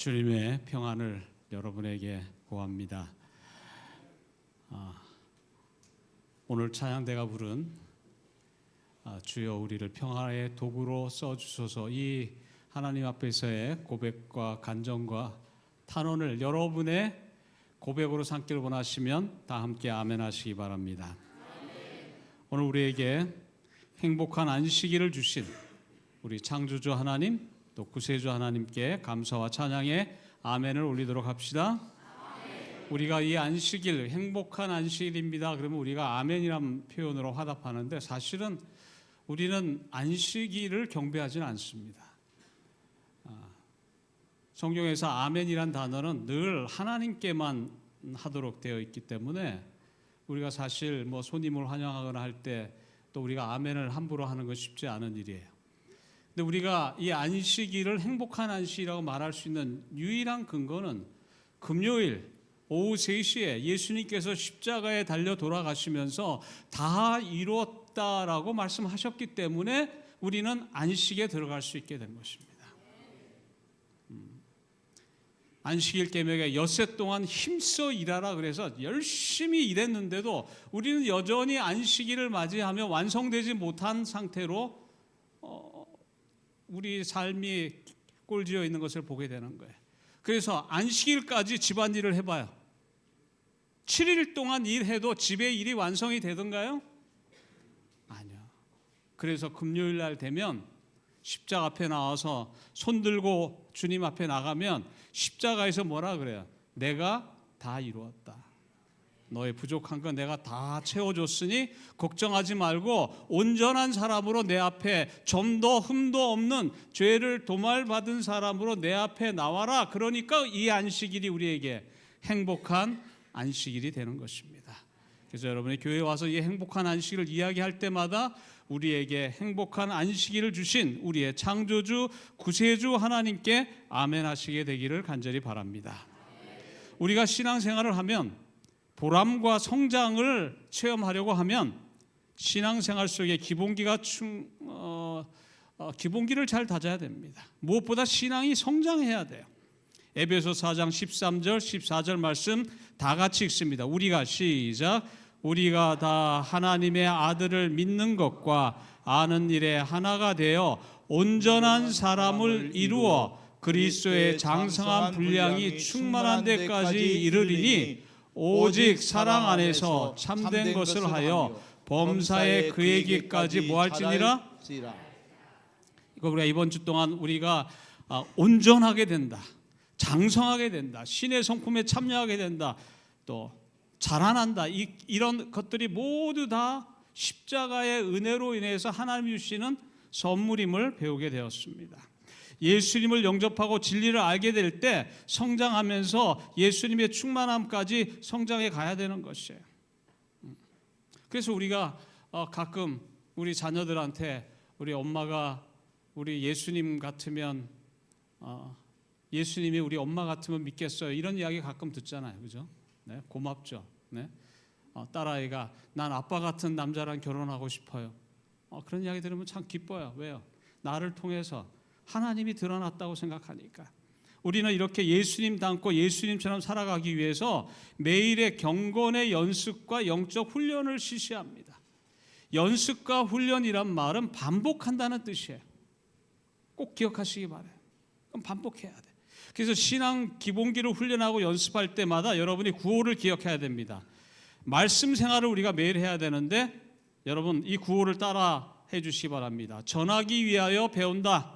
주님의 평안을 여러분에게 구합니다. 오늘 찬양대가 부른 주여 우리를 평안의 도구로 써주소서, 이 하나님 앞에서의 고백과 간정과 탄원을 여러분의 고백으로 삼기를 원하시면 다 함께 아멘 하시기 바랍니다. 오늘 우리에게 행복한 안식일을 주신 우리 창조주 하나님, 또 구세주 하나님께 감사와 찬양의 아멘을 올리도록 합시다. 아멘. 우리가 이 안식일, 행복한 안식일입니다 그러면 우리가 아멘이라는 표현으로 화답하는데, 사실은 우리는 안식일을 경배하지는 않습니다. 성경에서 아멘이란 단어는 늘 하나님께만 하도록 되어 있기 때문에 우리가 사실 손님을 환영하거나 할 때 또 우리가 아멘을 함부로 하는 건 쉽지 않은 일이에요. 근데 우리가 이 안식일을 행복한 안식이라고 말할 수 있는 유일한 근거는 금요일 오후 3시에 예수님께서 십자가에 달려 돌아가시면서 다 이루었다라고 말씀하셨기 때문에 우리는 안식에 들어갈 수 있게 된 것입니다. 안식일 계명에 엿새 동안 힘써 일하라 그래서 열심히 일했는데도 우리는 여전히 안식일을 맞이하며 완성되지 못한 상태로 우리 삶이 꼴지어 있는 것을 보게 되는 거예요. 그래서 안식일까지 집안일을 해봐요. 7일 동안 일해도 집의 일이 완성이 되던가요? 아니요. 그래서 금요일 날 되면 십자가 앞에 나와서 손 들고 주님 앞에 나가면 십자가에서 뭐라 그래요? 내가 다 이루었다. 너의 부족한 건 내가 다 채워줬으니 걱정하지 말고 온전한 사람으로 내 앞에, 좀 더 흠도 없는 죄를 도말받은 사람으로 내 앞에 나와라. 그러니까 이 안식일이 우리에게 행복한 안식일이 되는 것입니다. 그래서 여러분이 교회에 와서 이 행복한 안식일을 이야기할 때마다 우리에게 행복한 안식일을 주신 우리의 창조주 구세주 하나님께 아멘 하시게 되기를 간절히 바랍니다. 우리가 신앙생활을 하면, 보람과 성장을 체험하려고 하면 신앙생활 속에 기본기를 잘 다져야 됩니다. 무엇보다 신앙이 성장해야 돼요. 에베소 4장 13절 14절 말씀 다 같이 읽습니다. 우리가 시작. 우리가 다 하나님의 아들을 믿는 것과 아는 일에 하나가 되어 온전한 사람을 이루어 그리스도의 장성한 분량이 충만한 데까지 이르리니 오직 사랑 안에서 참된 것을 하여 범사에 그에게까지 뭐할지니라. 이거 우리가 이번 주 동안 우리가 온전하게 된다, 장성하게 된다, 신의 성품에 참여하게 된다, 또 자라난다, 이런 것들이 모두 다 십자가의 은혜로 인해서 하나님이 주시는 선물임을 배우게 되었습니다. 예수님을 영접하고 진리를 알게 될 때 성장하면서 예수님의 충만함까지 성장해 가야 되는 것이에요. 그래서 우리가 가끔 우리 자녀들한테 우리 엄마가 우리 예수님 같으면 예수님이 우리 엄마 같으면 믿겠어요, 이런 이야기 가끔 듣잖아요. 그죠? 네, 고맙죠. 네? 딸아이가 난 아빠 같은 남자랑 결혼하고 싶어요. 그런 이야기 들으면 참 기뻐요. 왜요? 나를 통해서 하나님이 드러났다고 생각하니까. 우리는 이렇게 예수님 닮고 예수님처럼 살아가기 위해서 매일의 경건의 연습과 영적 훈련을 실시합니다. 연습과 훈련이란 말은 반복한다는 뜻이에요. 꼭 기억하시기 바라요. 그럼 반복해야 돼. 그래서 신앙 기본기를 훈련하고 연습할 때마다 여러분이 구호를 기억해야 됩니다. 말씀 생활을 우리가 매일 해야 되는데 여러분 이 구호를 따라 해주시기 바랍니다. 전하기 위하여 배운다.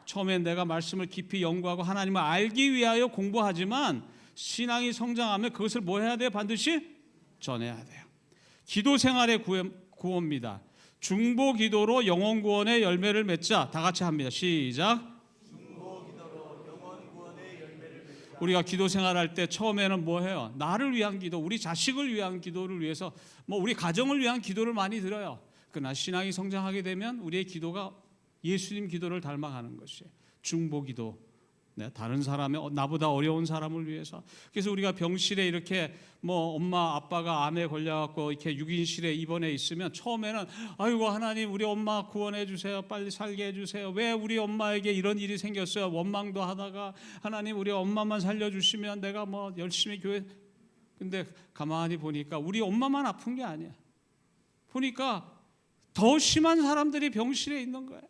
처음엔 내가 말씀을 깊이 연구하고 하나님을 알기 위하여 공부하지만 신앙이 성장하면 그것을 뭐 해야 돼요? 반드시 전해야 돼요. 기도 생활의 구호입니다. 중보 기도로 영혼 구원의 열매를 맺자. 다 같이 합니다. 시작. 우리가 기도 생활할 때 처음에는 뭐 해요? 나를 위한 기도, 우리 자식을 위한 기도를 위해서 우리 가정을 위한 기도를 많이 드려요. 그러나 신앙이 성장하게 되면 우리의 기도가 예수님 기도를 닮아가는 것이에요. 중보 기도, 네, 다른 사람의 나보다 어려운 사람을 위해서. 그래서 우리가 병실에 이렇게 뭐 엄마 아빠가 암에 걸려갖고 이렇게 6인실에 입원해 있으면 처음에는 아이고 하나님 우리 엄마 구원해 주세요, 빨리 살게 해주세요, 왜 우리 엄마에게 이런 일이 생겼어요, 원망도 하다가 하나님 우리 엄마만 살려주시면 내가 뭐 열심히 교회. 근데 가만히 보니까 우리 엄마만 아픈 게 아니야. 보니까 더 심한 사람들이 병실에 있는 거예요.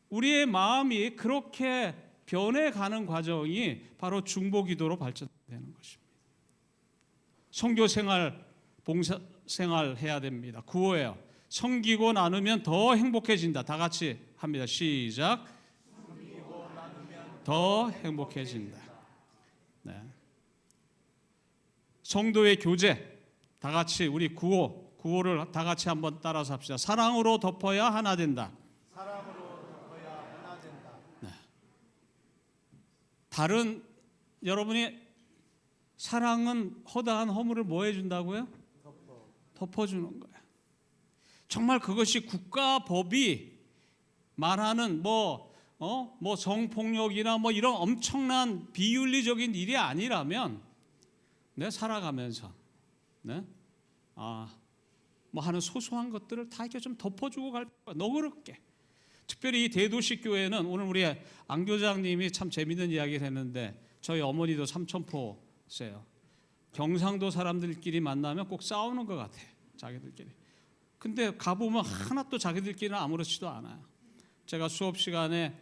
우리의 마음이 그렇게 변해가는 과정이 바로 중보기도로 발전되는 것입니다. 선교생활, 봉사생활 해야 됩니다. 구호예요. 섬기고 나누면 더 행복해진다. 다 같이 합니다. 시작. 더 행복해진다. 네. 성도의 교제, 다 같이 우리 구호를 다 같이 한번 따라서 합시다. 사랑으로 덮어야 하나 된다. 다른 여러분이 사랑은 허다한 허물을 뭐 해준다고요? 덮어주는 거예요. 정말 그것이 국가법이 말하는 뭐 성폭력이나 뭐 이런 엄청난 비윤리적인 일이 아니라면 내 살아가면서 뭐 하는 소소한 것들을 다 이렇게 좀 덮어주고 갈 거야. 너그럽게. 특별히 이 대도시 교회는 오늘 우리 안 교장님이 참 재밌는 이야기를 했는데 저희 어머니도 삼천포세요. 경상도 사람들끼리 만나면 꼭 싸우는 것 같아. 자기들끼리. 근데 가보면 하나도 자기들끼리는 아무렇지도 않아요. 제가 수업 시간에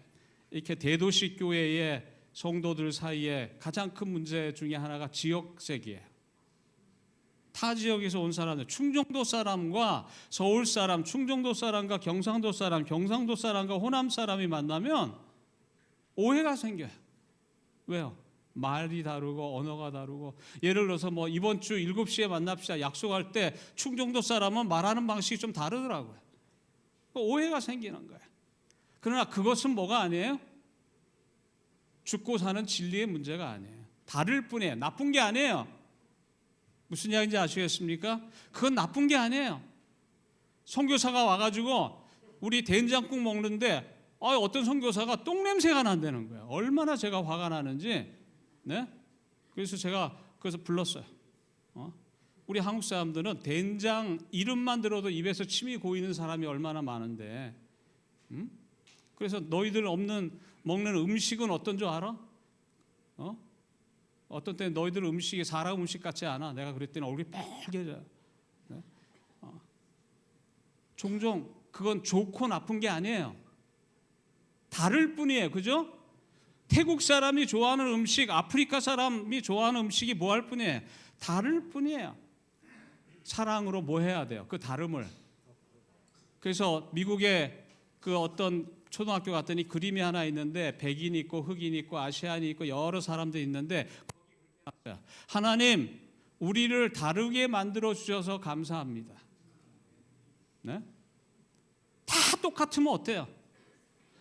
이렇게 대도시 교회의 성도들 사이에 가장 큰 문제 중에 하나가 지역색이에요. 타 지역에서 온 사람들, 충청도 사람과 서울 사람, 충청도 사람과 경상도 사람, 경상도 사람과 호남 사람이 만나면 오해가 생겨요. 왜요? 말이 다르고 언어가 다르고. 예를 들어서 뭐 이번 주 7시에 만납시다 약속할 때 충청도 사람은 말하는 방식이 좀 다르더라고요. 오해가 생기는 거예요. 그러나 그것은 뭐가 아니에요? 죽고 사는 진리의 문제가 아니에요. 다를 뿐이에요. 나쁜 게 아니에요. 무슨 이야기인지 아시겠습니까? 그건 나쁜 게 아니에요. 선교사가 와가지고 우리 된장국 먹는데 어떤 선교사가 똥냄새가 난다는 거예요. 얼마나 제가 화가 나는지. 네? 그래서 제가 불렀어요. 우리 한국 사람들은 된장 이름만 들어도 입에서 침이 고이는 사람이 얼마나 많은데, 그래서 너희들 먹는 음식은 어떤 줄 알아? 어떤 때는 너희들 음식이 사람 음식 같지 않아. 내가 그랬더니 얼굴이 빨개져요. 네? 종종 그건 좋고 나쁜 게 아니에요. 다를 뿐이에요. 그죠? 태국 사람이 좋아하는 음식, 아프리카 사람이 좋아하는 음식이 뭐 할 뿐이에요. 다를 뿐이에요. 사랑으로 뭐 해야 돼요? 그 다름을. 그래서 미국의 그 어떤 초등학교 갔더니 그림이 하나 있는데 백인이 있고 흑인이 있고 아시안이 있고 여러 사람들이 있는데 하나님 우리를 다르게 만들어 주셔서 감사합니다. 네? 다 똑같으면 어때요?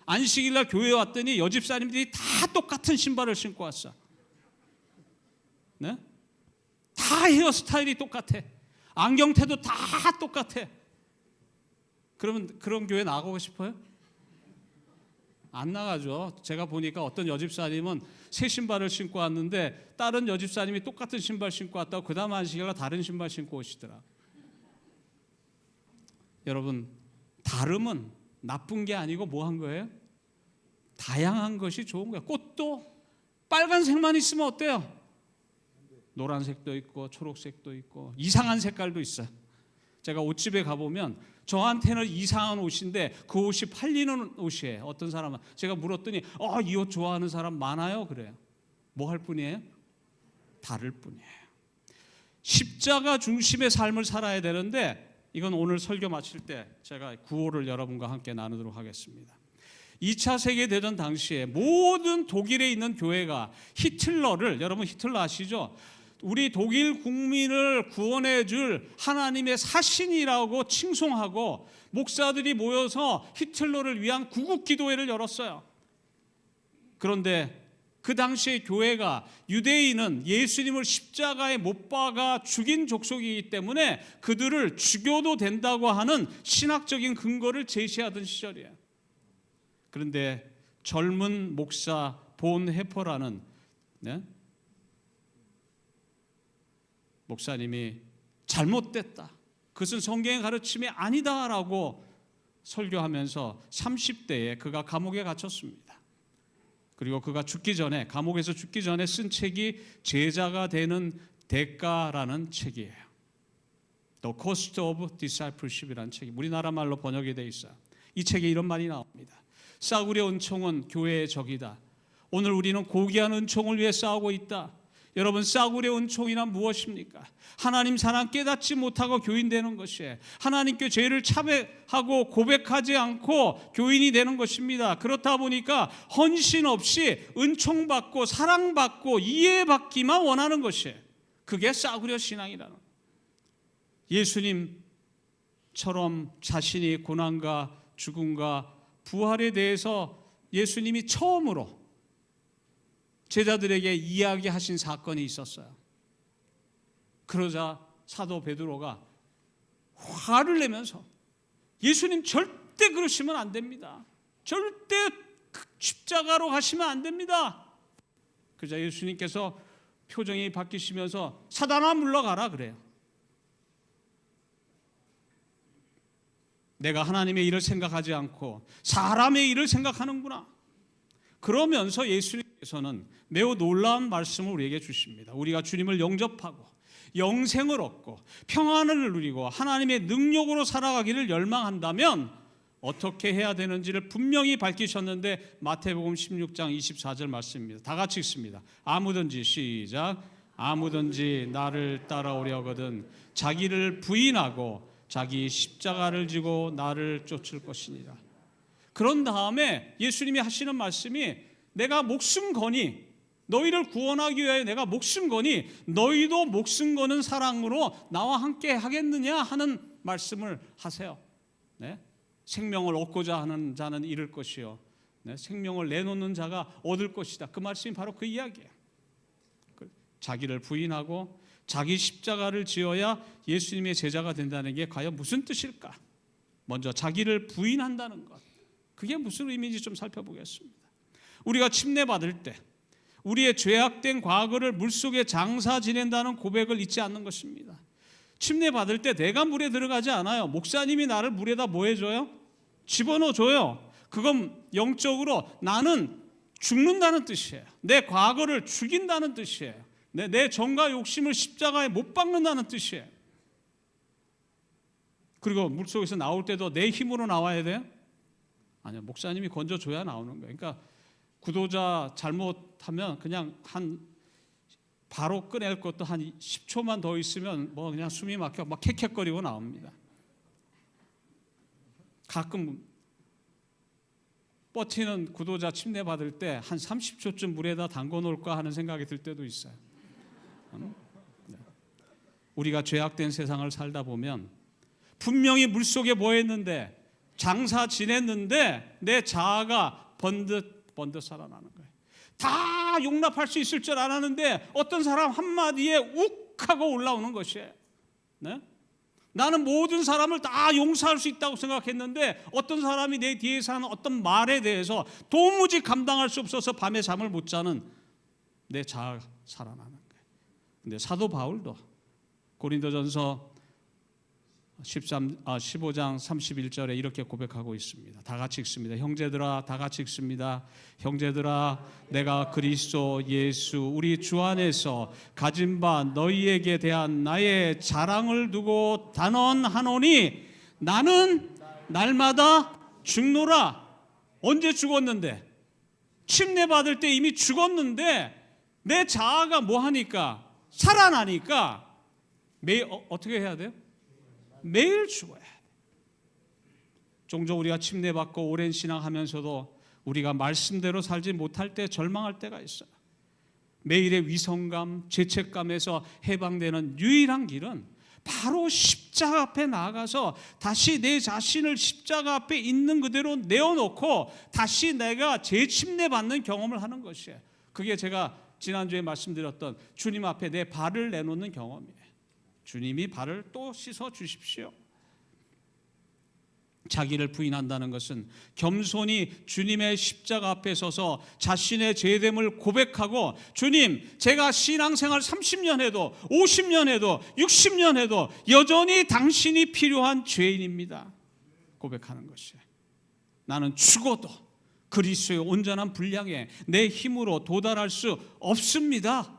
안식일날 교회 왔더니 여집사님들이 다 똑같은 신발을 신고 왔어. 네? 다 헤어스타일이 똑같아. 안경테도 다 똑같아. 그러면 그런 교회 나가고 싶어요? 안 나가죠. 제가 보니까 어떤 여집사님은 새 신발을 신고 왔는데 다른 여집사님이 똑같은 신발 신고 왔다고 그 다음 안식일날 다른 신발 신고 오시더라. 여러분, 다름은 나쁜 게 아니고 뭐 한 거예요? 다양한 것이 좋은 거예요. 꽃도 빨간색만 있으면 어때요? 노란색도 있고 초록색도 있고 이상한 색깔도 있어요. 제가 옷집에 가보면 저한테는 이상한 옷인데 그 옷이 팔리는 옷이에요. 어떤 사람은 제가 물었더니 이 옷 좋아하는 사람 많아요 그래요. 뭐 할 뿐이에요? 다를 뿐이에요. 십자가 중심의 삶을 살아야 되는데 이건 오늘 설교 마칠 때 제가 구호를 여러분과 함께 나누도록 하겠습니다. 2차 세계대전 당시에 모든 독일에 있는 교회가 히틀러를, 여러분 히틀러 아시죠? 우리 독일 국민을 구원해 줄 하나님의 사신이라고 칭송하고 목사들이 모여서 히틀러를 위한 구국기도회를 열었어요. 그런데 그 당시에 교회가 유대인은 예수님을 십자가에 못 박아 죽인 족속이기 때문에 그들을 죽여도 된다고 하는 신학적인 근거를 제시하던 시절이에요. 그런데 젊은 목사 본 해퍼라는 목사님이 잘못됐다, 그것은 성경의 가르침이 아니다라고 설교하면서 30대에 그가 감옥에 갇혔습니다. 그리고 그가 죽기 전에, 감옥에서 죽기 전에 쓴 책이 제자가 되는 대가라는 책이에요. The Cost of Discipleship이라는 책이 우리나라 말로 번역이 되어 있어요. 이 책에 이런 말이 나옵니다. 싸구려 은총은 교회의 적이다. 오늘 우리는 고귀한 은총을 위해 싸우고 있다. 여러분, 싸구려 은총이란 무엇입니까? 하나님 사랑 깨닫지 못하고 교인 되는 것이에요. 하나님께 죄를 참회하고 고백하지 않고 교인이 되는 것입니다. 그렇다 보니까 헌신 없이 은총받고 사랑받고 이해받기만 원하는 것이에요. 그게 싸구려 신앙이라는 거예요. 예수님처럼 자신이 고난과 죽음과 부활에 대해서 예수님이 처음으로 제자들에게 이야기하신 사건이 있었어요. 그러자 사도 베드로가 화를 내면서 예수님 절대 그러시면 안 됩니다. 절대 십자가로 가시면 안 됩니다. 그러자 예수님께서 표정이 바뀌시면서 사단아 물러가라 그래요. 내가 하나님의 일을 생각하지 않고 사람의 일을 생각하는구나. 그러면서 예수님께서는 매우 놀라운 말씀을 우리에게 주십니다. 우리가 주님을 영접하고 영생을 얻고 평안을 누리고 하나님의 능력으로 살아가기를 열망한다면 어떻게 해야 되는지를 분명히 밝히셨는데 마태복음 16장 24절 말씀입니다. 다 같이 읽습니다. 아무든지 시작. 아무든지 나를 따라오려거든 자기를 부인하고 자기 십자가를 지고 나를 쫓을 것이니라. 그런 다음에 예수님이 하시는 말씀이 내가 목숨 거니 너희를 구원하기 위하여 내가 목숨 거니 너희도 목숨 거는 사랑으로 나와 함께 하겠느냐 하는 말씀을 하세요. 네? 생명을 얻고자 하는 자는 잃을 것이요 생명을 내놓는 자가 얻을 것이다. 그 말씀이 바로 그 이야기예요. 자기를 부인하고 자기 십자가를 지어야 예수님의 제자가 된다는 게 과연 무슨 뜻일까? 먼저 자기를 부인한다는 것, 그게 무슨 의미인지 좀 살펴보겠습니다. 우리가 침례받을 때 우리의 죄악된 과거를 물속에 장사 지낸다는 고백을 잊지 않는 것입니다. 침례받을 때 내가 물에 들어가지 않아요. 목사님이 나를 물에다 뭐 해줘요? 집어넣어줘요. 그건 영적으로 나는 죽는다는 뜻이에요. 내 과거를 죽인다는 뜻이에요. 내 정과 욕심을 십자가에 못 박는다는 뜻이에요. 그리고 물속에서 나올 때도 내 힘으로 나와야 돼요? 아니요, 목사님이 건져줘야 나오는 거예요. 그러니까 구도자 잘못하면 그냥 바로 꺼낼 것도 한 10초만 더 있으면 뭐 그냥 숨이 막혀 막 캑캑거리고 나옵니다. 가끔 버티는 구도자 침례 받을 때 한 30초쯤 물에다 담궈 놓을까 하는 생각이 들 때도 있어요. 우리가 죄악된 세상을 살다 보면 분명히 물속에 뭐 했는데 장사 지냈는데 내 자아가 번듯 살아나는 거예요. 다 용납할 수 있을 줄 알았는데 어떤 사람 한마디에 욱 하고 올라오는 것이에요. 네? 나는 모든 사람을 다 용서할 수 있다고 생각했는데 어떤 사람이 내 뒤에서 하는 어떤 말에 대해서 도무지 감당할 수 없어서 밤에 잠을 못 자는 내 자아가 살아나는 거예요. 근데 사도 바울도 고린도전서 15장 31절에 이렇게 고백하고 있습니다. 다 같이 읽습니다. 형제들아, 다 같이 읽습니다. 형제들아, 내가 그리스도 예수 우리 주 안에서 가진 바 너희에게 대한 나의 자랑을 두고 단언하노니 나는 날마다 죽노라. 언제 죽었는데? 침례 받을 때 이미 죽었는데 내 자아가 뭐 하니까? 살아나니까 매일 어떻게 해야 돼요? 매일 죽어야 돼. 종종 우리가 침례받고 오랜 신앙하면서도 우리가 말씀대로 살지 못할 때 절망할 때가 있어요. 매일의 위선감, 죄책감에서 해방되는 유일한 길은 바로 십자가 앞에 나아가서 다시 내 자신을 십자가 앞에 있는 그대로 내어놓고 다시 내가 재침례받는 경험을 하는 것이에요. 그게 제가 지난주에 말씀드렸던 주님 앞에 내 발을 내놓는 경험이에요. 주님이 발을 또 씻어 주십시오. 자기를 부인한다는 것은 겸손히 주님의 십자가 앞에 서서 자신의 죄됨을 고백하고, 주님, 제가 신앙생활 30년 해도 50년 해도 60년 해도 여전히 당신이 필요한 죄인입니다. 고백하는 것이에요. 나는 죽어도 그리스도의 온전한 분량에 내 힘으로 도달할 수 없습니다.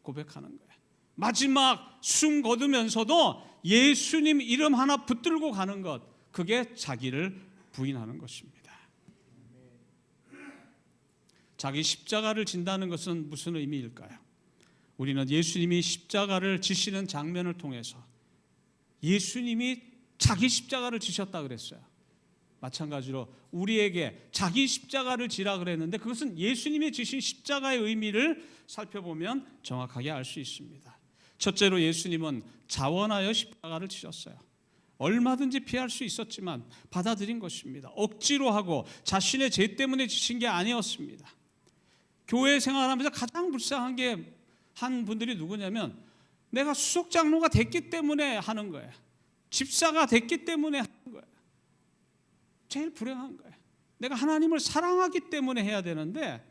고백하는 거예요. 마지막 숨 거두면서도 예수님 이름 하나 붙들고 가는 것, 그게 자기를 부인하는 것입니다. 자기 십자가를 진다는 것은 무슨 의미일까요? 우리는 예수님이 십자가를 지시는 장면을 통해서 예수님이 자기 십자가를 지셨다 그랬어요. 마찬가지로 우리에게 자기 십자가를 지라 그랬는데, 그것은 예수님이 지신 십자가의 의미를 살펴보면 정확하게 알 수 있습니다. 첫째로 예수님은 자원하여 십자가를 지셨어요. 얼마든지 피할 수 있었지만 받아들인 것입니다. 억지로 하고 자신의 죄 때문에 지신 게 아니었습니다. 교회 생활하면서 가장 불쌍한 게 한 분들이 누구냐면, 내가 수석 장로가 됐기 때문에 하는 거예요. 집사가 됐기 때문에 하는 거예요. 제일 불행한 거예요. 내가 하나님을 사랑하기 때문에 해야 되는데,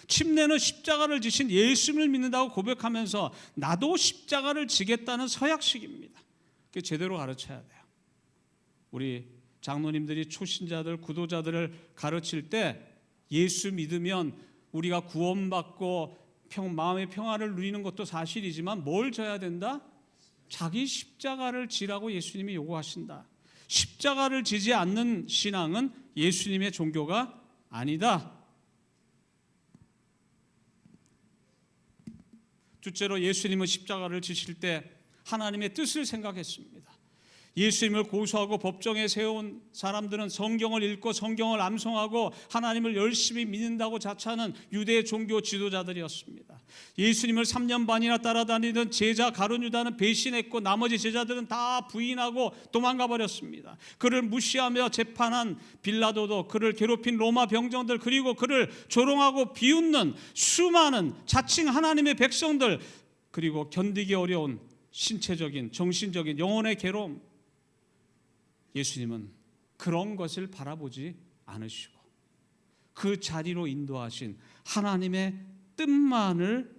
침례는 십자가를 지신 예수님을 믿는다고 고백하면서 나도 십자가를 지겠다는 서약식입니다. 그게 제대로 가르쳐야 돼요. 우리 장로님들이 초신자들, 구도자들을 가르칠 때 예수 믿으면 우리가 구원받고 마음의 평화를 누리는 것도 사실이지만 뭘 져야 된다? 자기 십자가를 지라고 예수님이 요구하신다. 십자가를 지지 않는 신앙은 예수님의 종교가 아니다. 둘째로 예수님은 십자가를 지실 때 하나님의 뜻을 생각했습니다. 예수님을 고소하고 법정에 세운 사람들은 성경을 읽고 성경을 암송하고 하나님을 열심히 믿는다고 자처하는 유대 종교 지도자들이었습니다. 예수님을 3년 반이나 따라다니던 제자 가룟 유다는 배신했고, 나머지 제자들은 다 부인하고 도망가 버렸습니다. 그를 무시하며 재판한 빌라도도, 그를 괴롭힌 로마 병정들, 그리고 그를 조롱하고 비웃는 수많은 자칭 하나님의 백성들, 그리고 견디기 어려운 신체적인, 정신적인, 영혼의 괴로움, 예수님은 그런 것을 바라보지 않으시고 그 자리로 인도하신 하나님의 뜻만을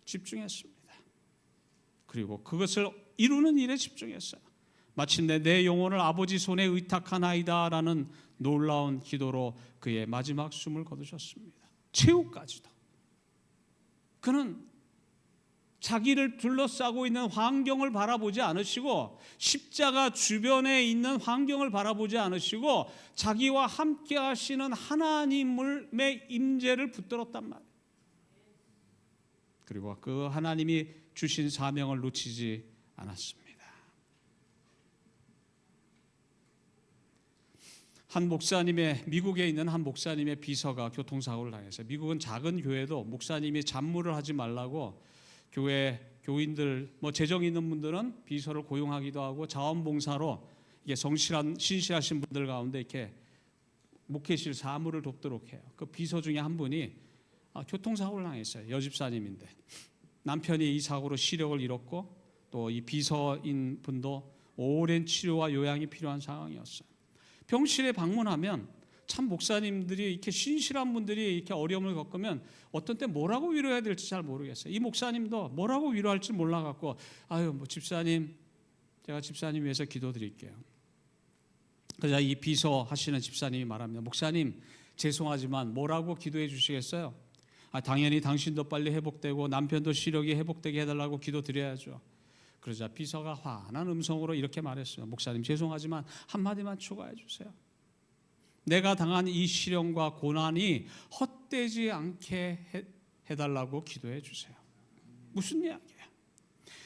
집중했습니다. 그리고 그것을 이루는 일에 집중했어요. 마침내 내 영혼을 아버지 손에 의탁하나이다 라는 놀라운 기도로 그의 마지막 숨을 거두셨습니다. 최후까지도 그는 자기를 둘러싸고 있는 환경을 바라보지 않으시고, 십자가 주변에 있는 환경을 바라보지 않으시고, 자기와 함께 하시는 하나님의 임재를 붙들었단 말이에요. 그리고 그 하나님이 주신 사명을 놓치지 않았습니다. 미국에 있는 한 목사님의 비서가 교통사고를 당했어요. 미국은 작은 교회도 목사님이 잡무를 하지 말라고 교회 교인들, 재정 있는 분들은 비서를 고용하기도 하고, 자원봉사로 이게 신실하신 분들 가운데 이렇게 목회실 사무를 돕도록 해요. 그 비서 중에 한 분이 교통사고를 당했어요. 여집사님인데 남편이 이 사고로 시력을 잃었고, 또 이 비서인 분도 오랜 치료와 요양이 필요한 상황이었어요. 병실에 방문하면 참 목사님들이 이렇게 신실한 분들이 이렇게 어려움을 겪으면 어떤 때 뭐라고 위로해야 될지 잘 모르겠어요. 이 목사님도 뭐라고 위로할지 몰라갖고, 집사님, 제가 집사님 위해서 기도드릴게요. 그러자 이 비서 하시는 집사님이 말합니다. 목사님, 죄송하지만 뭐라고 기도해 주시겠어요? 당연히 당신도 빨리 회복되고 남편도 시력이 회복되게 해달라고 기도드려야죠. 그러자 비서가 환한 음성으로 이렇게 말했어요. 목사님, 죄송하지만 한마디만 추가해 주세요. 내가 당한 이 시련과 고난이 헛되지 않게 해달라고 기도해 주세요. 무슨 이야기예요?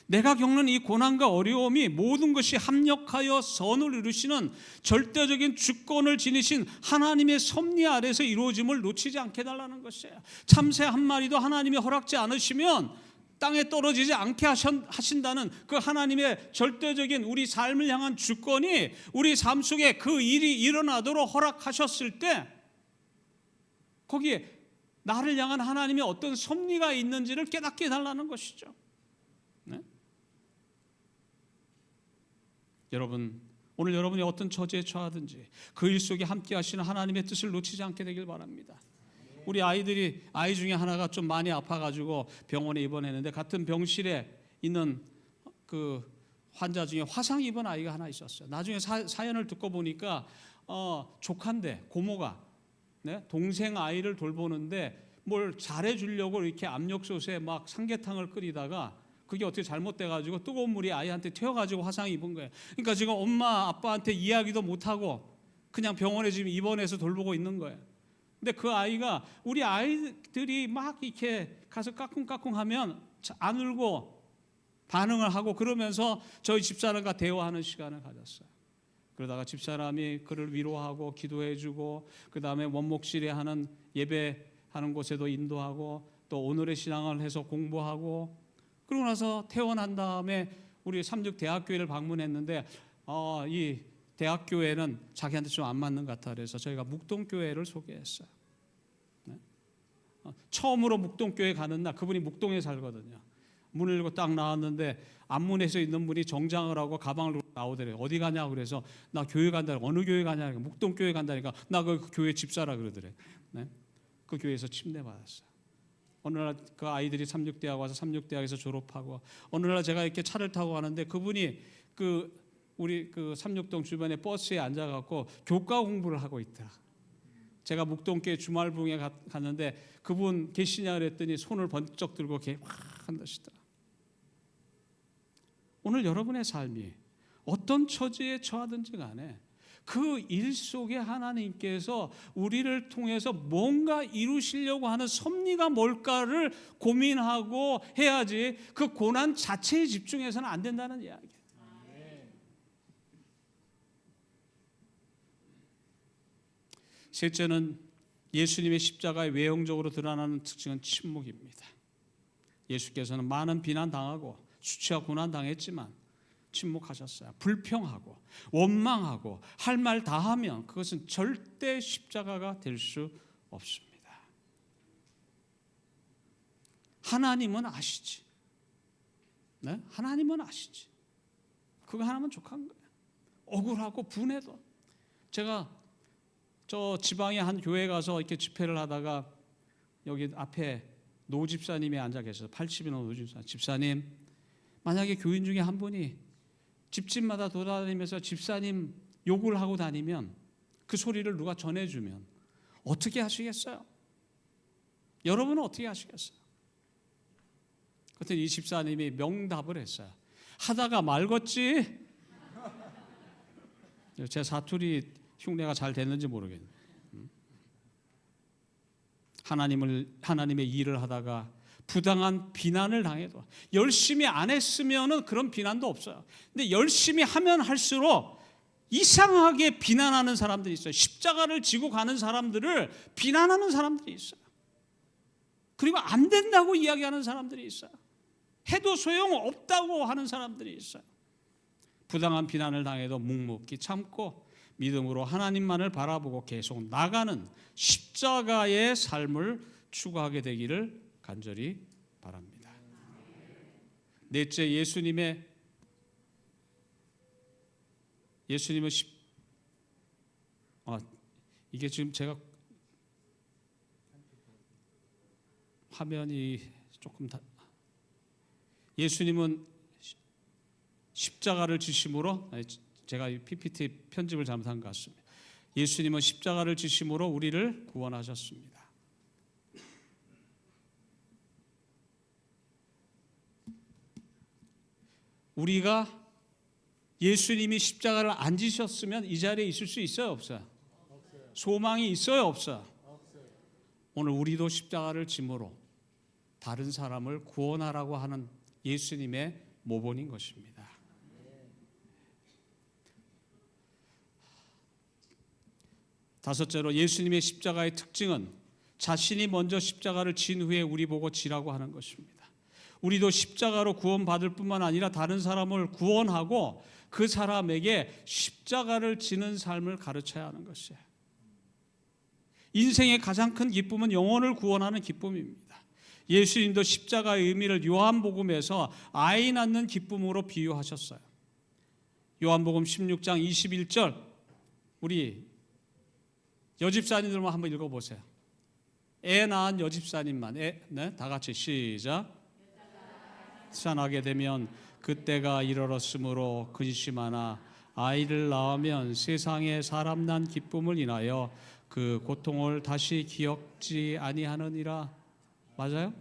내가 겪는 이 고난과 어려움이 모든 것이 합력하여 선을 이루시는 절대적인 주권을 지니신 하나님의 섭리 아래서 이루어짐을 놓치지 않게 해달라는 것이에요. 참새 한 마리도 하나님이 허락지 않으시면 땅에 떨어지지 않게 하신다는 그 하나님의 절대적인 우리 삶을 향한 주권이 우리 삶 속에 그 일이 일어나도록 허락하셨을 때, 거기에 나를 향한 하나님의 어떤 섭리가 있는지를 깨닫게 해달라는 것이죠. 네? 여러분, 오늘 여러분이 어떤 처지에 처하든지 그 일 속에 함께 하시는 하나님의 뜻을 놓치지 않게 되길 바랍니다. 우리 아이 중에 하나가 좀 많이 아파가지고 병원에 입원했는데 같은 병실에 있는 그 환자 중에 화상 입은 아이가 하나 있었어요. 나중에 사연을 듣고 보니까 조카인데 고모가 동생 아이를 돌보는데 뭘 잘해주려고 이렇게 압력솥에 막 삼계탕을 끓이다가 그게 어떻게 잘못돼가지고 뜨거운 물이 아이한테 튀어가지고 화상이 입은 거예요. 그러니까 지금 엄마 아빠한테 이야기도 못하고 그냥 병원에 지금 입원해서 돌보고 있는 거예요. 근데 그 아이가 우리 아이들이 막 이렇게 가서 까꿍까꿍하면 안 울고 반응을 하고 그러면서 저희 집사람과 대화하는 시간을 가졌어요. 그러다가 집사람이 그를 위로하고 기도해주고 그 다음에 원목실에 하는 예배하는 곳에도 인도하고 또 오늘의 신앙을 해서 공부하고 그러고 나서 퇴원한 다음에 우리 삼육대학교회를 방문했는데 이 대학교회는 자기한테 좀 안 맞는 것 같아 그래서 저희가 묵동교회를 소개했어요. 처음으로 묵동교회 가는 날 그분이 묵동에 살거든요. 문을 열고 딱 나왔는데 앞문에서 있는 분이 정장을 하고 가방을 들고 나오더래요. 어디 가냐고 그래서 나 교회 간다. 어느 교회 가냐고 묵동교회 간다니까 나 그 교회 집사라 그러더래. 그 교회에서 침례받았어요. 어느 날 그 아이들이 삼육대학 와서 삼육대학에서 졸업하고 어느 날 제가 이렇게 차를 타고 가는데 그분이 우리 그 삼육동 주변에 버스에 앉아갖고 교과 공부를 하고 있더라. 제가 묵동교회 주말부흥에 갔는데 그분 계시냐 그랬더니 손을 번쩍 들고 이렇게 확 한다시더라. 오늘 여러분의 삶이 어떤 처지에 처하든지 간에 그 일 속에 하나님께서 우리를 통해서 뭔가 이루시려고 하는 섭리가 뭘까를 고민하고 해야지 그 고난 자체에 집중해서는 안 된다는 이야기예요. 셋째는 예수님의 십자가의 외형적으로 드러나는 특징은 침묵입니다. 예수께서는 많은 비난당하고 수치와 고난당했지만 침묵하셨어요. 불평하고 원망하고 할 말 다 하면 그것은 절대 십자가가 될 수 없습니다. 하나님은 아시지. 하나님은 아시지. 그거 하나면 족한 거예요. 억울하고 분해도. 제가 저 지방의 한 교회 가서 이렇게 집회를 하다가 여기 앞에 노 집사님이 앉아 계셔서 80이 넘은 노 집사님 만약에 교인 중에 한 분이 집집마다 돌아다니면서 집사님 욕을 하고 다니면 그 소리를 누가 전해주면 어떻게 하시겠어요? 여러분은 어떻게 하시겠어요? 그랬더니 이 집사님이 명답을 했어요. 하다가 말겠지. 제 사투리 흉내가 잘 됐는지 모르겠네요. 하나님의 일을 하다가 부당한 비난을 당해도 열심히 안 했으면은 그런 비난도 없어요. 근데 열심히 하면 할수록 이상하게 비난하는 사람들이 있어요. 십자가를 지고 가는 사람들을 비난하는 사람들이 있어요. 그리고 안 된다고 이야기하는 사람들이 있어요. 해도 소용없다고 하는 사람들이 있어요. 부당한 비난을 당해도 묵묵히 참고 믿음으로 하나님만을 바라보고 계속 나가는 십자가의 삶을 추구하게 되기를 간절히 바랍니다. 넷째, 예수님은 이게 지금 제가 화면이 조금 예수님은 십자가를 지심으로 제가 PPT 편집을 잘못한 것 같습니다. 예수님은 십자가를 지심으로 우리를 구원하셨습니다. 우리가 예수님이 십자가를 안 지셨으면 이 자리에 있을 수 있어요, 없어요? 소망이 있어요, 없어요? 오늘 우리도 십자가를 짐으로 다른 사람을 구원하라고 하는 예수님의 모본인 것입니다. 다섯째로 예수님의 십자가의 특징은 자신이 먼저 십자가를 진 후에 우리 보고 지라고 하는 것입니다. 우리도 십자가로 구원받을 뿐만 아니라 다른 사람을 구원하고 그 사람에게 십자가를 지는 삶을 가르쳐야 하는 것이에요. 인생의 가장 큰 기쁨은 영혼을 구원하는 기쁨입니다. 예수님도 십자가의 의미를 요한복음에서 아이 낳는 기쁨으로 비유하셨어요. 요한복음 16장 21절 우리 여집사님들만 한번 읽어보세요. 애 낳은 여집사님만 네? 다 같이 시작. 산하게 되면 그때가 이르렀으므로 근심하나 아이를 낳으면 세상에 사람 난 기쁨을 인하여 그 고통을 다시 기억지 아니하느니라. 맞아요?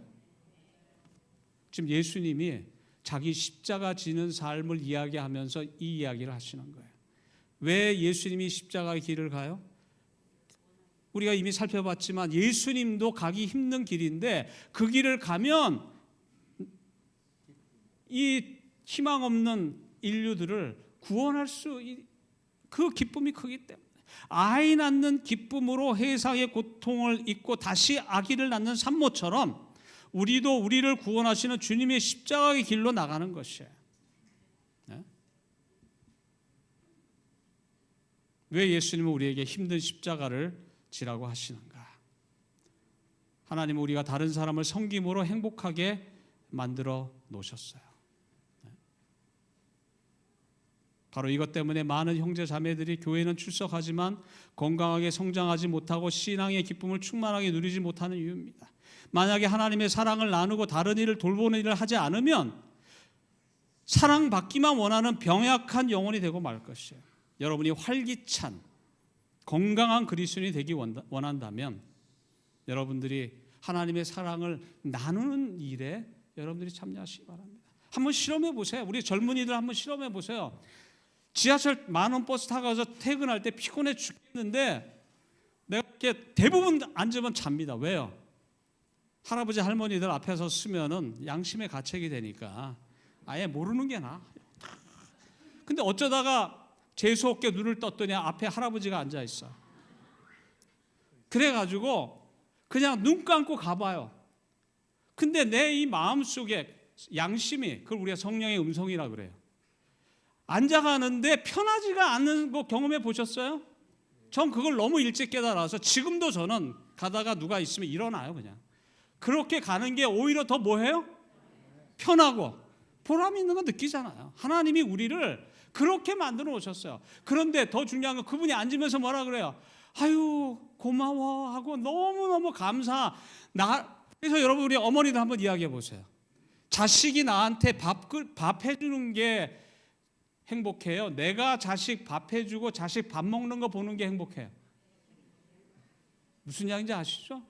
지금 예수님이 자기 십자가 지는 삶을 이야기하면서 이 이야기를 하시는 거예요. 왜 예수님이 십자가의 길을 가요? 우리가 이미 살펴봤지만 예수님도 가기 힘든 길인데 그 길을 가면 이 희망 없는 인류들을 구원할 그 기쁨이 크기 때문에 아이 낳는 기쁨으로 세상의 고통을 잊고 다시 아기를 낳는 산모처럼 우리도 우리를 구원하시는 주님의 십자가의 길로 나가는 것이에요. 네? 왜 예수님은 우리에게 힘든 십자가를 지라고 하시는가? 하나님은 우리가 다른 사람을 섬김으로 행복하게 만들어 놓으셨어요. 바로 이것 때문에 많은 형제 자매들이 교회는 출석하지만 건강하게 성장하지 못하고 신앙의 기쁨을 충만하게 누리지 못하는 이유입니다. 만약에 하나님의 사랑을 나누고 다른 일을 돌보는 일을 하지 않으면 사랑받기만 원하는 병약한 영혼이 되고 말 것이에요. 여러분이 활기찬 건강한 그리스도인이 되기 원한다면 여러분들이 하나님의 사랑을 나누는 일에 여러분들이 참여하시기 바랍니다. 한번 실험해 보세요. 우리 젊은이들 한번 실험해 보세요. 지하철 만원 버스 타고 가서 퇴근할 때 피곤해 죽겠는데 내가 이렇게 대부분 앉으면 잡니다. 왜요? 할아버지 할머니들 앞에서 쓰면은 양심의 가책이 되니까 아예 모르는 게 나아. 근데 어쩌다가 재수없게 눈을 떴더니 앞에 할아버지가 앉아 있어. 그래가지고 그냥 눈 감고 가봐요. 근데 내 이 마음속에 양심이, 그걸 우리가 성령의 음성이라 그래요. 앉아가는데 편하지가 않는 거 경험해 보셨어요? 전 그걸 너무 일찍 깨달아서 지금도 저는 가다가 누가 있으면 일어나요. 그냥 그렇게 가는 게 오히려 더 뭐해요? 편하고 보람 있는 거 느끼잖아요. 하나님이 우리를 그렇게 만들어 오셨어요. 그런데 더 중요한 건 그분이 앉으면서 뭐라 그래요? 아유 고마워 하고 너무너무 감사. 그래서 여러분 우리 어머니도 한번 이야기해 보세요. 자식이 나한테 밥 해주는 게 행복해요? 내가 자식 밥 해주고 자식 밥 먹는 거 보는 게 행복해요? 무슨 이야기인지 아시죠?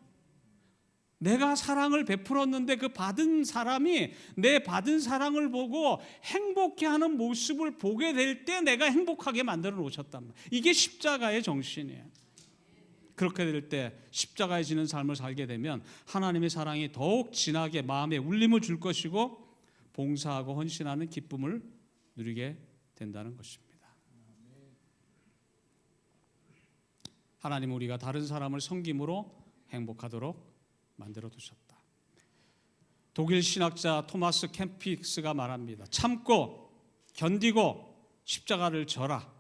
내가 사랑을 베풀었는데 그 받은 사람이 내 받은 사랑을 보고 행복해하는 모습을 보게 될 때 내가 행복하게 만들어 놓으셨단 말이에요. 이게 십자가의 정신이에요. 그렇게 될 때 십자가에 지는 삶을 살게 되면 하나님의 사랑이 더욱 진하게 마음에 울림을 줄 것이고 봉사하고 헌신하는 기쁨을 누리게 된다는 것입니다. 하나님은 우리가 다른 사람을 섬김으로 행복하도록 만들어 두셨다. 독일 신학자 토마스 캠픽스가 말합니다. 참고 견디고 십자가를 져라.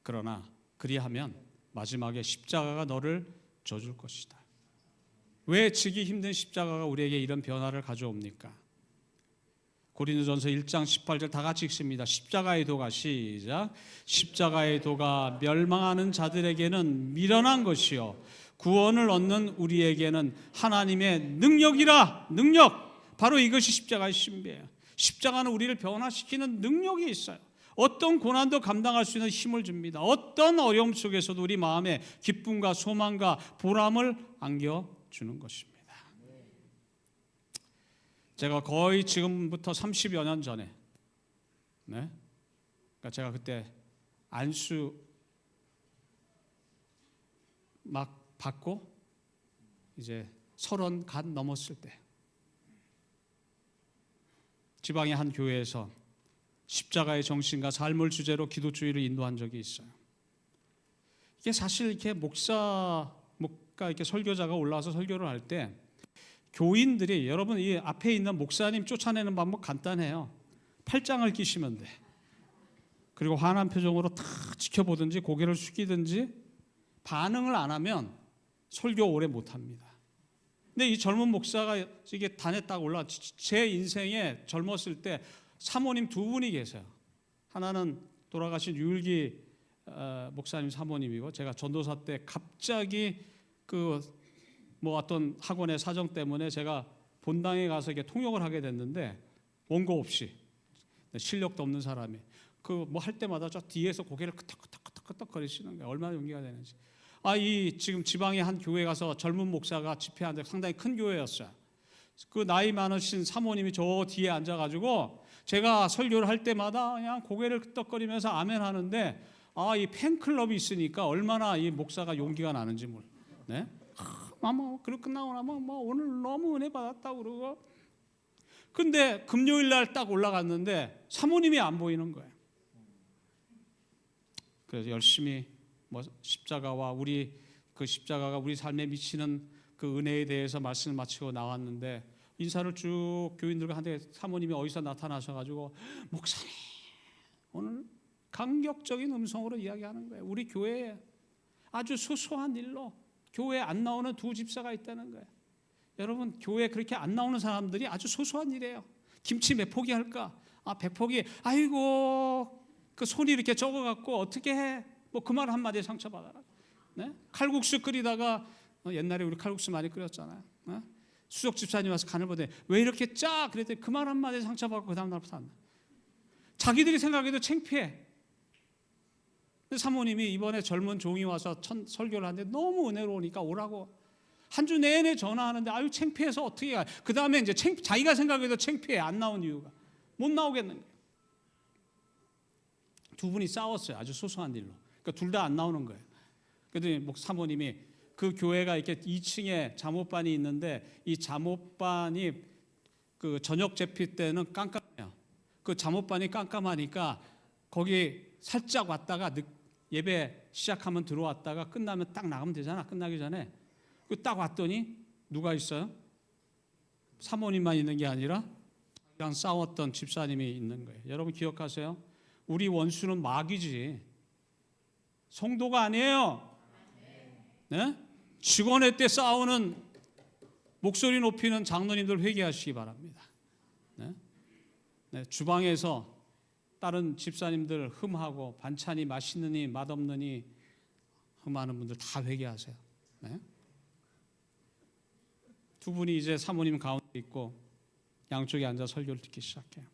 그러나 그리하면 마지막에 십자가가 너를 져줄 것이다. 왜 지기 힘든 십자가가 우리에게 이런 변화를 가져옵니까? 고린도전서 1장 18절 다 같이 읽습니다. 십자가의 도가 시작. 십자가의 도가 멸망하는 자들에게는 미련한 것이요 구원을 얻는 우리에게는 하나님의 능력이라. 능력. 바로 이것이 십자가의 신비예요. 십자가는 우리를 변화시키는 능력이 있어요. 어떤 고난도 감당할 수 있는 힘을 줍니다. 어떤 어려움 속에서도 우리 마음에 기쁨과 소망과 보람을 안겨주는 것입니다. 제가 거의 지금부터 30여 년 전에 그러니까 제가 그때 안수 막 받고 이제 30 갓 넘었을 때 지방의 한 교회에서 십자가의 정신과 삶을 주제로 기도주의를 인도한 적이 있어요. 이게 사실 이렇게 목사가 이렇게 설교자가 올라와서 설교를 할 때 교인들이 여러분 이 앞에 있는 목사님 쫓아내는 방법 간단해요. 팔짱을 끼시면 돼. 그리고 환한 표정으로 탁 지켜보든지 고개를 숙이든지 반응을 안 하면 설교 오래 못합니다. 근데 이 젊은 목사가 이게 단에 딱 올라 제 인생에 젊었을 때 사모님 2분이 계세요. 하나는 돌아가신 유일기 목사님 사모님이고, 제가 전도사 때 갑자기 뭐 어떤 학원의 사정 때문에 제가 본당에 가서 이렇게 통역을 하게 됐는데, 원고 없이, 실력도 없는 사람이 뭐 할 때마다 저 뒤에서 고개를 끄덕끄덕 거리시는 거예요. 얼마나 용기가 되는지. 이 지금 지방의 한 교회 가서 젊은 목사가 집회하는데, 상당히 큰 교회였어요. 그 나이 많으신 사모님이 저 뒤에 앉아가지고 제가 설교를 할 때마다 그냥 고개를 끄덕거리면서 아멘 하는데, 이 팬클럽이 있으니까 얼마나 이 목사가 용기가 나는지 몰라. 네? 그리고 끝나고 나면 오늘 너무 은혜 받았다고 그러고. 근데 금요일 날 딱 올라갔는데 사모님이 안 보이는 거예요. 그래서 열심히 십자가와 십자가가 우리 삶에 미치는 그 은혜에 대해서 말씀을 마치고 나왔는데, 인사를 쭉 교인들과 하는데 사모님이 어디서 나타나셔가지고, 목사님 오늘 감격적인 음성으로 이야기하는 거예요. 우리 교회에 아주 소소한 일로 교회에 안 나오는 두 집사가 있다는 거예요. 여러분, 교회에 그렇게 안 나오는 사람들이 아주 소소한 일이에요. 김치 몇 포기 할까? 100포기. 아이고, 그 손이 이렇게 적어갖고 어떻게 해? 뭐 그 말 한마디에 상처받아라. 네? 칼국수 끓이다가, 옛날에 우리 칼국수 많이 끓였잖아요. 네? 수석 집사님 와서 간을 보더니 왜 이렇게 짜? 그랬더니 그 말 한마디에 상처받고 그 다음 날부터 안 나. 자기들이 생각해도 창피해. 사모님이 이번에 젊은 종이 와서 설교를 하는데 너무 은혜로우니까 오라고 한 주 내내 전화하는데, 아유 창피해서 어떻게 가. 그 다음에 이제 자기가 생각해도 창피해. 안 나온 이유가 못 나오겠는 거예요. 두 분이 싸웠어요. 아주 소소한 일로. 그러니까 둘 다 안 나오는 거예요. 그랬더니 사모님이, 그 교회가 이렇게 2층에 잠옷반이 있는데, 이 잠옷반이 그 저녁 제피 때는 깜깜해요. 그 잠옷반이 깜깜하니까 거기 살짝 왔다가 예배 시작하면 들어왔다가 끝나면 딱 나가면 되잖아. 끝나기 전에. 딱 왔더니 누가 있어요? 사모님만 있는 게 아니라 그냥 싸웠던 집사님이 있는 거예요. 여러분 기억하세요? 우리 원수는 마귀지 성도가 아니에요. 네? 직원회 때 싸우는 목소리 높이는 장로님들 회개하시기 바랍니다. 네? 네, 주방에서 다른 집사님들 흠하고 반찬이 맛있느니 맛없느니 흠하는 분들 다 회개하세요. 네? 두 분이 이제 사모님 가운데 있고 양쪽에 앉아 설교를 듣기 시작해요.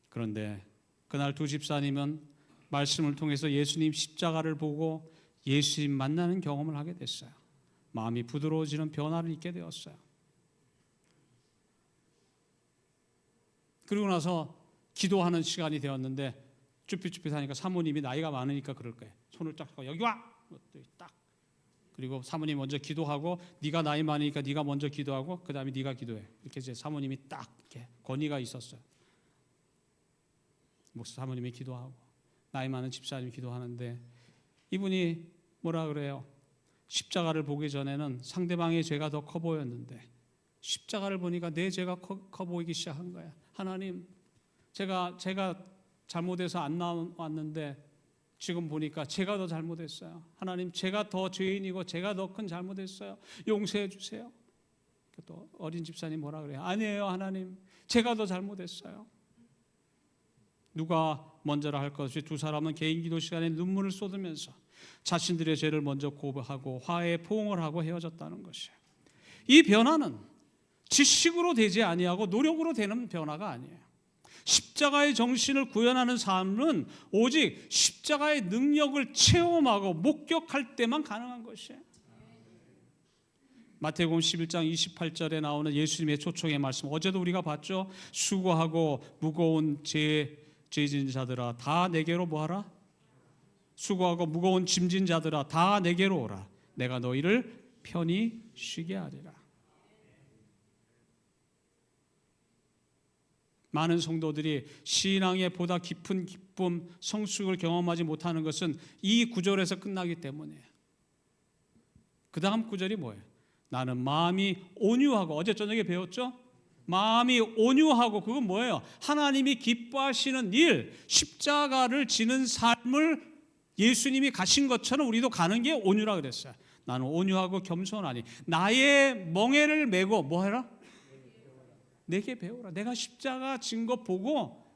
그런데 그날 두 집사님은 말씀을 통해서 예수님 십자가를 보고 예수님 만나는 경험을 하게 됐어요. 마음이 부드러워지는 변화를 있게 되었어요. 그리고 나서 기도하는 시간이 되었는데, 쭈삣쭈삣하니까 사모님이 나이가 많으니까 그럴 거예요. 손을 쫙 하고 여기 와! 딱. 그리고 사모님 먼저 기도하고, 네가 나이 많으니까 네가 먼저 기도하고 그 다음에 네가 기도해. 이렇게 이제 사모님이 딱 이렇게 권위가 있었어요. 사모님이 기도하고 나이 많은 집사님이 기도하는데, 이분이 뭐라 그래요? 십자가를 보기 전에는 상대방의 죄가 더 커 보였는데 십자가를 보니까 내 죄가 커 보이기 시작한 거야. 하나님, 제가 잘못해서 안 나왔는데 지금 보니까 제가 더 잘못했어요. 하나님, 제가 더 죄인이고 제가 더 큰 잘못했어요. 용서해 주세요. 또 어린 집사님 뭐라 그래요? 아니에요, 하나님, 제가 더 잘못했어요. 누가 먼저라 할 것 없이 두 사람은 개인 기도 시간에 눈물을 쏟으면서 자신들의 죄를 먼저 고백하고 화해 포옹을 하고 헤어졌다는 것이에요. 이 변화는 지식으로 되지 아니하고 노력으로 되는 변화가 아니에요. 십자가의 정신을 구현하는 삶은 오직 십자가의 능력을 체험하고 목격할 때만 가능한 것이에요. 마태복음 11장 28절에 나오는 예수님의 초청의 말씀, 어제도 우리가 봤죠. 수고하고 무거운 죄진 자들아 다 내게로 뭐하라? 수고하고 무거운 짐진 자들아 다 내게로 오라. 내가 너희를 편히 쉬게 하리라. 많은 성도들이 신앙의 보다 깊은 기쁨, 성숙을 경험하지 못하는 것은 이 구절에서 끝나기 때문이에요. 그 다음 구절이 뭐예요? 나는 마음이 온유하고, 어제 저녁에 배웠죠? 마음이 온유하고, 그건 뭐예요? 하나님이 기뻐하시는 일, 십자가를 지는 삶을 예수님이 가신 것처럼 우리도 가는 게 온유라 그랬어요. 나는 온유하고 겸손하니 나의 멍에를 메고 뭐해라? 내게 배우라. 내가 십자가 진 거 보고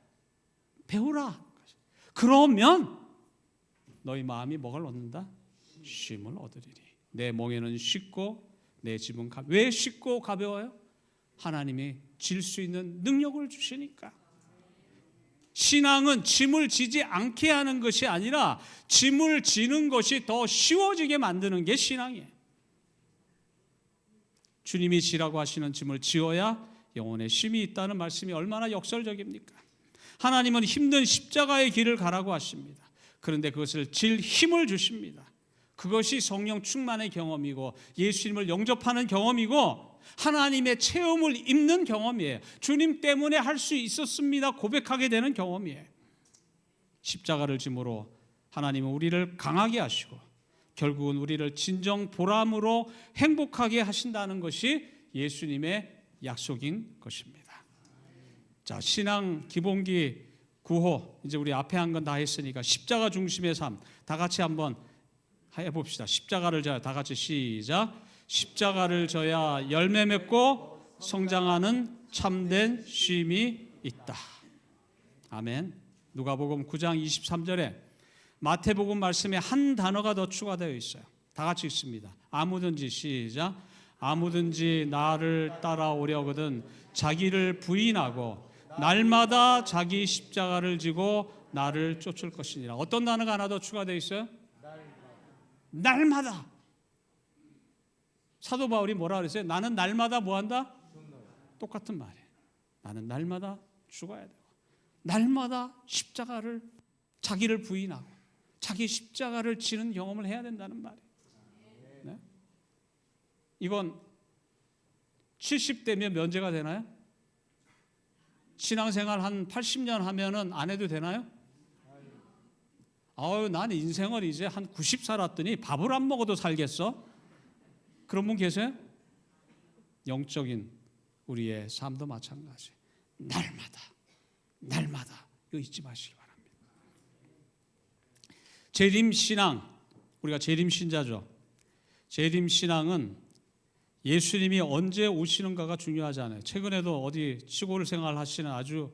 배우라. 그러면 너희 마음이 뭐를 얻는다? 쉼을 얻으리니. 내 멍에는 쉽고 내 짐은 가벼워. 왜 쉽고 가벼워요? 하나님이 질 수 있는 능력을 주시니까. 신앙은 짐을 지지 않게 하는 것이 아니라 짐을 지는 것이 더 쉬워지게 만드는 게 신앙이에요. 주님이 지라고 하시는 짐을 지어야 영혼의 쉼이 있다는 말씀이 얼마나 역설적입니까? 하나님은 힘든 십자가의 길을 가라고 하십니다. 그런데 그것을 질 힘을 주십니다. 그것이 성령 충만의 경험이고 예수님을 영접하는 경험이고 하나님의 체험을 입는 경험이에요. 주님 때문에 할 수 있었습니다 고백하게 되는 경험이에요. 십자가를 짐으로 하나님은 우리를 강하게 하시고 결국은 우리를 진정 보람으로 행복하게 하신다는 것이 예수님의 약속인 것입니다. 자, 신앙 기본기 9호, 이제 우리 앞에 한 건 다 했으니까 십자가 중심의 삶 다 같이 한번 해봅시다. 십자가를 져야, 다 같이 시작. 십자가를 져야 열매 맺고 성장하는 참된 쉼이 있다. 아멘. 누가복음 9장 23절에 마태복음 말씀에 한 단어가 더 추가되어 있어요. 다 같이 읽습니다. 아무든지 시작. 아무든지 나를 따라오려거든 자기를 부인하고 날마다 자기 십자가를 지고 나를 쫓을 것이니라. 어떤 단어가 하나 더 추가되어 있어요? 날마다. 사도 바울이 뭐라 그랬어요? 나는 날마다 뭐한다? 똑같은 말이에요. 나는 날마다 죽어야 되고 날마다 십자가를 자기를 부인하고 자기 십자가를 지는 경험을 해야 된다는 말이에요. 네? 이건 70대면 면제가 되나요? 신앙생활 한 80년 하면은 안 해도 되나요? 난 인생을 이제 한 90 살았더니 밥을 안 먹어도 살겠어? 그런 분 계세요? 영적인 우리의 삶도 마찬가지. 날마다 이거 잊지 마시기 바랍니다. 재림신앙, 우리가 재림신자죠. 재림신앙은 예수님이 언제 오시는가가 중요하지 않아요. 최근에도 어디 시골 생활 하시는 아주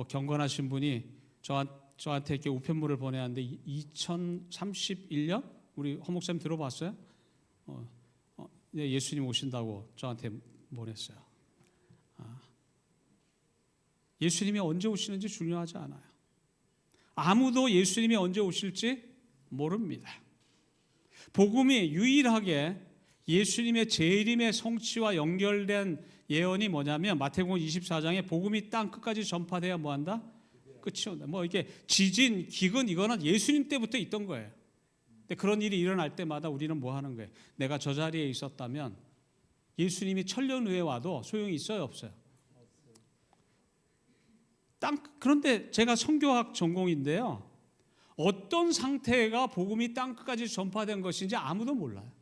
경건하신 분이 저한테 이렇게 우편물을 보내는데 2031년 우리 허 목사님 들어봤어요? 예수님 오신다고 저한테 보냈어요. 예수님이 언제 오시는지 중요하지 않아요. 아무도 예수님이 언제 오실지 모릅니다. 복음이 유일하게 예수님의 재림의 성취와 연결된 예언이 뭐냐면 마태복음 24장에 복음이 땅 끝까지 전파돼야 뭐한다? 끝이 온다. 이게 지진, 기근 이거는 예수님 때부터 있던 거예요. 근데 그런 일이 일어날 때마다 우리는 뭐 하는 거예요? 내가 저 자리에 있었다면 예수님이 천년 후에 와도 소용이 있어요, 없어요? 그런데 제가 선교학 전공인데요. 어떤 상태가 복음이 땅 끝까지 전파된 것인지 아무도 몰라요.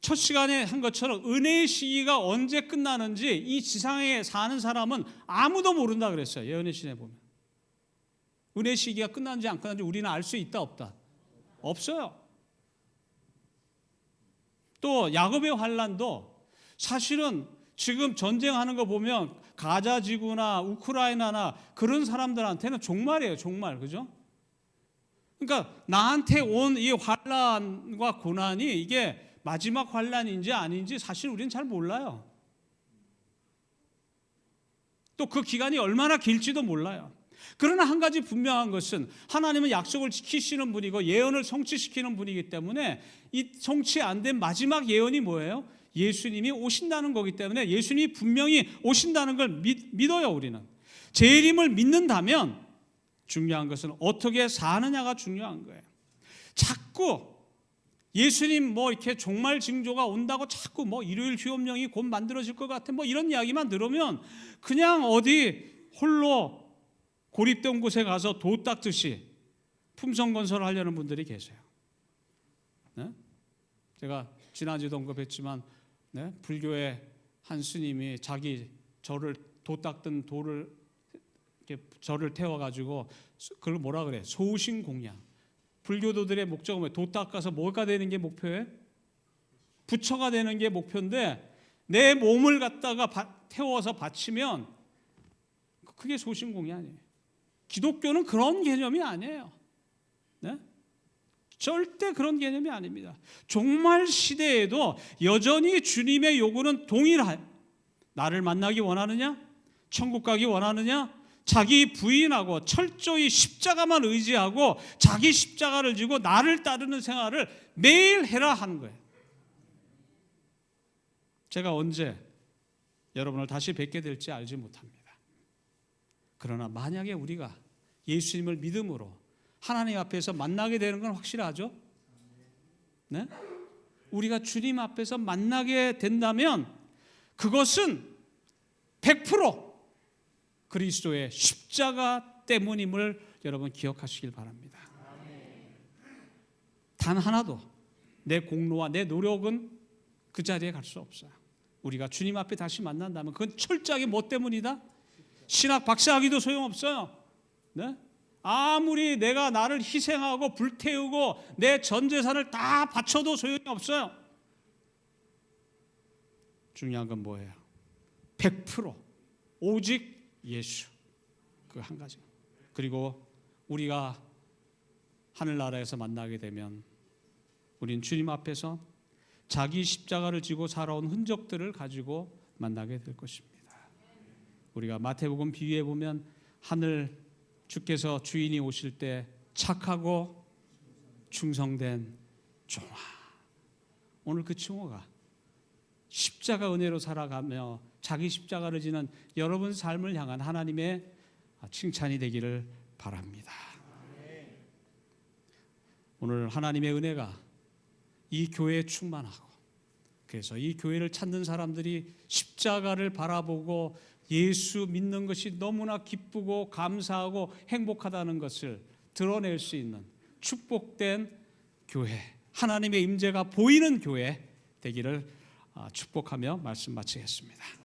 첫 시간에 한 것처럼 은혜의 시기가 언제 끝나는지 이 지상에 사는 사람은 아무도 모른다 그랬어요. 예언의 신에 보면. 은혜의 시기가 끝났는지 안 끝났는지 우리는 알 수 있다 없다? 없어요. 또 야곱의 환란도 사실은 지금 전쟁하는 거 보면 가자 지구나 우크라이나나 그런 사람들한테는 종말이에요. 종말. 그죠? 그러니까 나한테 온 이 환란과 고난이 이게 마지막 환란인지 아닌지 사실 우리는 잘 몰라요. 또 그 기간이 얼마나 길지도 몰라요. 그러나 한 가지 분명한 것은 하나님은 약속을 지키시는 분이고 예언을 성취시키는 분이기 때문에 이 성취 안 된 마지막 예언이 뭐예요? 예수님이 오신다는 거기 때문에 예수님이 분명히 오신다는 걸 믿어요. 우리는 재림을 믿는다면 중요한 것은 어떻게 사느냐가 중요한 거예요. 자꾸 예수님 이렇게 종말 징조가 온다고 자꾸 일요일 휴업령이 곧 만들어질 것 같은 이런 이야기만 들으면 그냥 어디 홀로 고립된 곳에 가서 도 닦듯이 품성건설을 하려는 분들이 계세요. 네? 제가 지난주에도 언급했지만 불교의 한 스님이 자기 절을 도 닦던 돌을 이렇게 절을 태워가지고 그걸 뭐라 그래? 소신공양. 불교도들의 목적은 뭐예요? 도 닦아서 뭐가 되는 게 목표예요? 부처가 되는 게 목표인데 내 몸을 갖다가 태워서 바치면 그게 소신공이 아니에요. 기독교는 그런 개념이 아니에요. 네? 절대 그런 개념이 아닙니다. 종말 시대에도 여전히 주님의 요구는 동일해요. 나를 만나기 원하느냐? 천국 가기 원하느냐? 자기 부인하고 철저히 십자가만 의지하고 자기 십자가를 지고 나를 따르는 생활을 매일 해라 하는 거예요. 제가 언제 여러분을 다시 뵙게 될지 알지 못합니다. 그러나 만약에 우리가 예수님을 믿음으로 하나님 앞에서 만나게 되는 건 확실하죠? 네? 우리가 주님 앞에서 만나게 된다면 그것은 100% 그리스도의 십자가 때문임을 여러분 기억하시길 바랍니다. 단 하나도 내 공로와 내 노력은 그 자리에 갈 수 없어요. 우리가 주님 앞에 다시 만난다면 그건 철저하게 뭐 때문이다? 신학 박사학위도 소용없어요. 네? 아무리 내가 나를 희생하고 불태우고 내 전 재산을 다 바쳐도 소용이 없어요. 중요한 건 뭐예요? 100% 오직 예수, 그 한 가지. 그리고 우리가 하늘나라에서 만나게 되면 우린 주님 앞에서 자기 십자가를 지고 살아온 흔적들을 가지고 만나게 될 것입니다. 우리가 마태복음 비유해 보면 하늘 주께서 주인이 오실 때 착하고 충성된 종아, 오늘 그 칭호가 십자가 은혜로 살아가며 자기 십자가를 지는 여러분 삶을 향한 하나님의 칭찬이 되기를 바랍니다. 오늘 하나님의 은혜가 이 교회에 충만하고, 그래서 이 교회를 찾는 사람들이 십자가를 바라보고 예수 믿는 것이 너무나 기쁘고 감사하고 행복하다는 것을 드러낼 수 있는 축복된 교회, 하나님의 임재가 보이는 교회 되기를 축복하며 말씀 마치겠습니다.